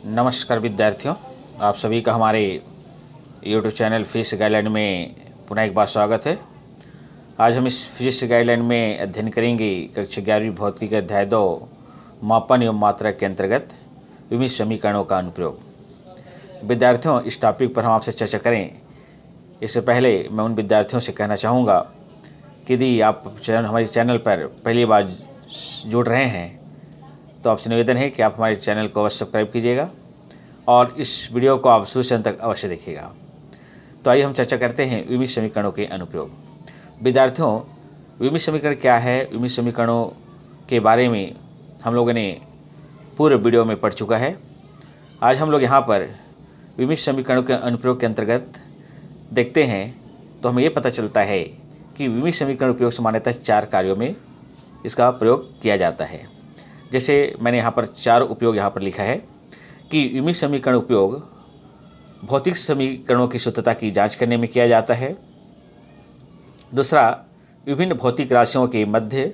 नमस्कार विद्यार्थियों, आप सभी का हमारे YouTube चैनल फिजिक्स गाइडलाइन में पुनः एक बार स्वागत है। आज हम इस फिजिक्स गाइडलाइन में अध्ययन करेंगे कक्षा 11वीं भौतिकी के अध्याय 2 मापन एवं मात्रा के अंतर्गत विभिन्न समीकरणों का अनुप्रयोग। विद्यार्थियों, इस टॉपिक पर हम आपसे चर्चा करें इससे पहले मैं उन विद्यार्थियों से कहना चाहूँगा कि यदि आप हमारे चैनल पर पहली बार जुड़ रहे हैं तो आपसे निवेदन है कि आप हमारे चैनल को अवश्य सब्सक्राइब कीजिएगा और इस वीडियो को आप शुरू से अंत तक अवश्य देखिएगा। तो आइए हम चर्चा करते हैं विभिन्न समीकरणों के अनुप्रयोग। विद्यार्थियों, विभिन्न समीकरण क्या है, विभिन्न समीकरणों के बारे में हम लोगों ने पूर्व वीडियो में पढ़ चुका है। आज हम लोग यहाँ पर विभिन्न समीकरणों के अनुप्रयोग के अंतर्गत देखते हैं तो हमें ये पता चलता है कि विभिन्न समीकरण उपयोग सामान्यतः 4 कार्यों में इसका प्रयोग किया जाता है। जैसे मैंने यहाँ पर 4 उपयोग यहाँ पर लिखा है कि विभिन्न समीकरण उपयोग भौतिक समीकरणों की शुद्धता की जांच करने में किया जाता है। दूसरा, विभिन्न भौतिक राशियों के मध्य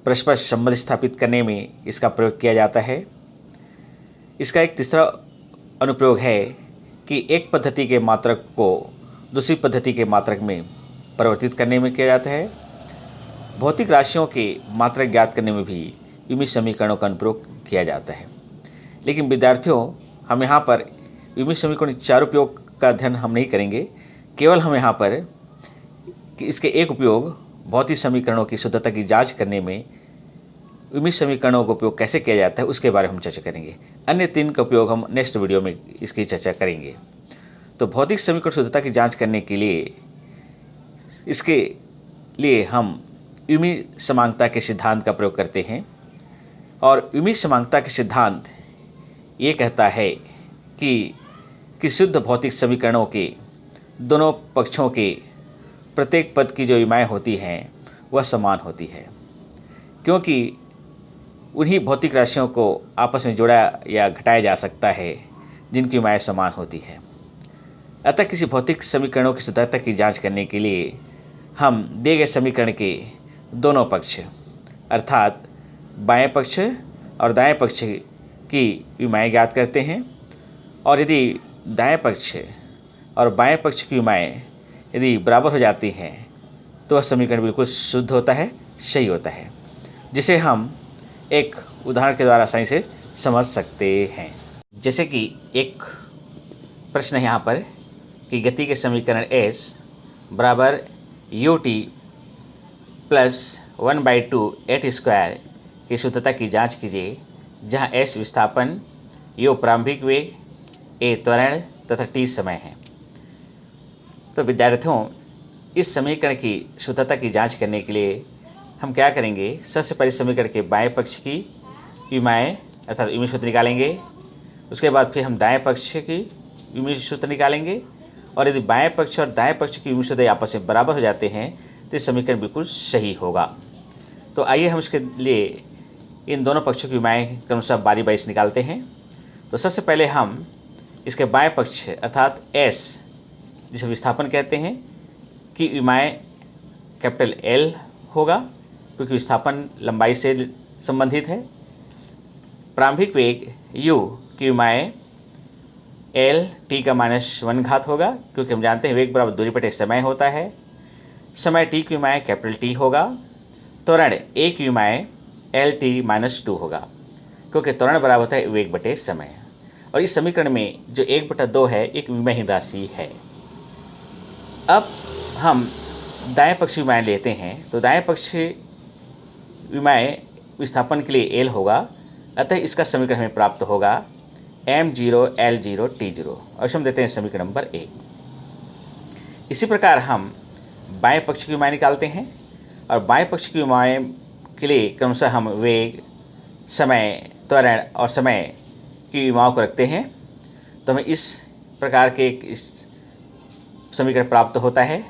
परस्पर संबंध स्थापित करने में इसका प्रयोग किया जाता है। इसका एक तीसरा अनुप्रयोग है कि एक पद्धति के मात्रक को दूसरी पद्धति के मात्रक में परिवर्तित करने में किया जाता है। भौतिक राशियों के मात्रक ज्ञात करने में भी विभिन्न समीकरणों का अनुप्रयोग किया जाता है। लेकिन विद्यार्थियों, हम यहाँ पर विभिन्न समीकरणों के 4 उपयोग का अध्ययन हम नहीं करेंगे। केवल हम यहाँ पर कि इसके एक उपयोग भौतिक समीकरणों की शुद्धता की जांच करने में विभिन्न समीकरणों का उपयोग कैसे किया जाता है उसके बारे में हम चर्चा करेंगे। अन्य 3 का उपयोग हम नेक्स्ट वीडियो में इसकी चर्चा करेंगे। तो भौतिक समीकरण शुद्धता की जाँच करने के लिए इसके लिए हम विभिन्न समांगता के सिद्धांत का प्रयोग करते हैं। और विभिन्न समांगता के सिद्धांत ये कहता है कि शुद्ध भौतिक समीकरणों के दोनों पक्षों के प्रत्येक पद की जो विमाएँ होती हैं वह समान होती है, क्योंकि उन्हीं भौतिक राशियों को आपस में जोड़ा या घटाया जा सकता है जिनकी विमाएँ समान होती हैं। अतः किसी भौतिक समीकरणों की शुद्धता की जांच करने के लिए हम दिए गए समीकरण के दोनों पक्ष अर्थात बाएं पक्ष और दाएं पक्ष की विमाएँ ज्ञात करते हैं। और यदि दाएं पक्ष और बाएं पक्ष की विमाएँ यदि बराबर हो जाती हैं तो वह समीकरण बिल्कुल शुद्ध होता है, सही होता है, जिसे हम एक उदाहरण के द्वारा आसानी से समझ सकते हैं। जैसे कि एक प्रश्न है यहाँ पर कि गति के समीकरण S बराबर ut प्लस 1/2 एट स्क्वायर की शुद्धता की जांच कीजिए, जहां S विस्थापन, U प्रारंभिक वेग, A त्वरण तथा T समय है। तो विद्यार्थियों, इस समीकरण की शुद्धता की जांच करने के लिए हम क्या करेंगे? सबसे पहले समीकरण के बाएं पक्ष की विमाएँ अर्थात विमीय सूत्र निकालेंगे। उसके बाद फिर हम दाएं पक्ष की विमीय सूत्र निकालेंगे। और यदि बाएं पक्ष और दाएं पक्ष की विमीय सूत्र आपस में बराबर हो जाते हैं तो समीकरण बिल्कुल सही होगा। तो आइए हम इसके लिए इन दोनों पक्षों की विमाएँ क्रमशः बारी बारी से निकालते हैं। तो सबसे पहले हम इसके बाएं पक्ष अर्थात S, जिसे विस्थापन कहते हैं, की विमाएँ कैपिटल L होगा, क्योंकि विस्थापन लंबाई से संबंधित है। प्रारंभिक वेग U की विमाएँ L t का -1 घात होगा, क्योंकि हम जानते हैं वेग बराबर दूरी बटे समय होता है। समय t की विमाएँ कैपिटल T होगा। त्वरण A की विमाएँ LT-2 होगा, क्योंकि त्वरण बराबर होता है वेग बटे समय। और इस समीकरण में जो 1/2 है एक विमाहीन राशि है। अब हम दाएं पक्ष विमाएँ लेते हैं। तो दाएं पक्ष विमाएँ विस्थापन के लिए L होगा, अतः इसका समीकरण हमें प्राप्त होगा m0 L0 T0। और हम देते हैं समीकरण नंबर 1। इसी प्रकार हम बाएं पक्ष की विमाएँ निकालते हैं। और बाएं पक्ष की विमाएँ के लिए क्रमशः हम वेग, समय, त्वरण और समय की विमाओं को रखते हैं। तो हमें इस प्रकार के इस समीकरण प्राप्त होता है।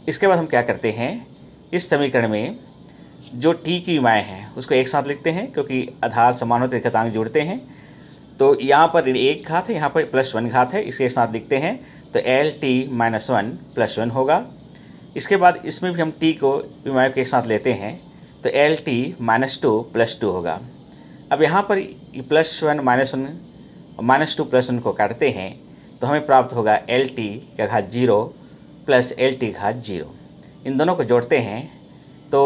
इसके बाद हम क्या करते हैं? इस समीकरण में जो t की विमाएँ हैं उसको एक साथ लिखते हैं, क्योंकि आधार समान होते घातांक जुड़ते हैं। तो यहाँ पर 1 घात है, यहाँ पर +1 घात है, इसके साथ लिखते हैं तो LT-1 +1 होगा। इसके बाद इसमें भी हम t को विमाएँ के एक साथ लेते हैं तो LT-2 +2 होगा। अब यहाँ पर +1 -1 -2 + 1 को काटते हैं तो हमें प्राप्त होगा LT का घात 0 + LT घात 0। इन दोनों को जोड़ते हैं तो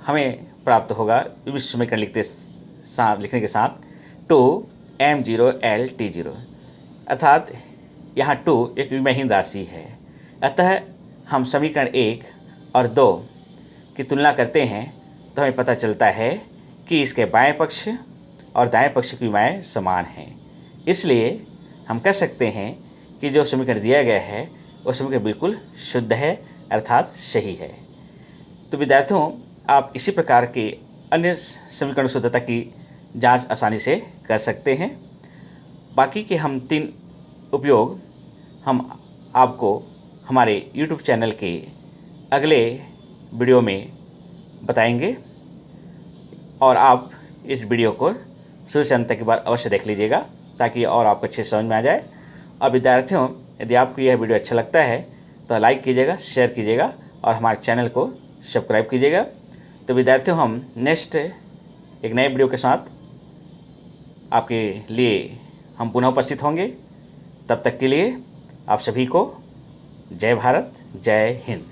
हमें प्राप्त होगा इस समीकरण लिखने के साथ 2m0 LT0, अर्थात यहाँ 2 एक विमेयहीन राशि है। अतः हम समीकरण 1 और 2 की तुलना करते हैं तो हमें पता चलता है कि इसके बाएं पक्ष और दाएं पक्ष की विमाएँ समान हैं। इसलिए हम कह सकते हैं कि जो समीकरण दिया गया है वो समीकरण बिल्कुल शुद्ध है, अर्थात सही है। तो विद्यार्थियों, आप इसी प्रकार के अन्य समीकरण शुद्धता की जांच आसानी से कर सकते हैं। बाकी के हम 3 उपयोग हम आपको हमारे YouTube चैनल के अगले वीडियो में बताएंगे और आप इस वीडियो को शुरू से अंत तक एक बार अवश्य देख लीजिएगा ताकि और आपको अच्छे समझ में आ जाए। और विद्यार्थियों, यदि आपको यह वीडियो अच्छा लगता है तो लाइक कीजिएगा, शेयर कीजिएगा और हमारे चैनल को सब्सक्राइब कीजिएगा। तो विद्यार्थियों, हम नेक्स्ट एक नए वीडियो के साथ आपके लिए हम पुनः उपस्थित होंगे। तब तक के लिए आप सभी को जय भारत, जय हिंद।